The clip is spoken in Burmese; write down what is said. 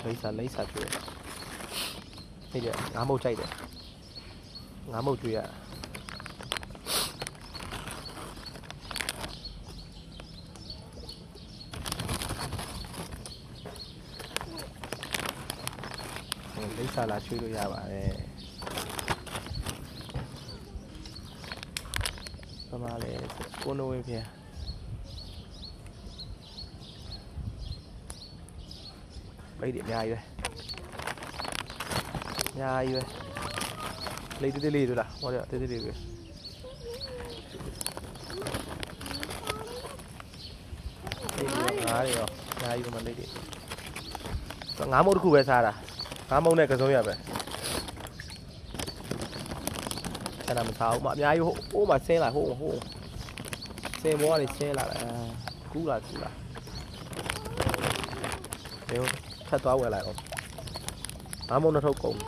လိမ့်စာကျွေးဟဲ့ကြငါးမုတ်ကြိုက်တယ်ငါးမုတ်ကျွေးရလိမ့်စာလာကျွေးလို့ရပါတယ်ပမာလေကိုနိုဝေးပြန်ပိတ်တယ်အများကြီးပဲအများကြီးပဲလေးတေးသေးလေးတို့လားဟောကြတေးသေးလေးပဲငါးတွေရောအများကြီးပဲမလေးတွေငါးမုတ်တစ်ခုပဲစားတာငါးမုတ်နဲ့ကစုံရပဲအဲ့ဒါမစားဘူးမအများကြီးဟိုမှာဆင်းလာဟိုဆင်းဘောကနေဆင်းလာတယ်ကူးလာဒီထပ်သွားဝယ်လိုက်အောင်ငါးမုတ်နှစ်ထုပ်ကုန်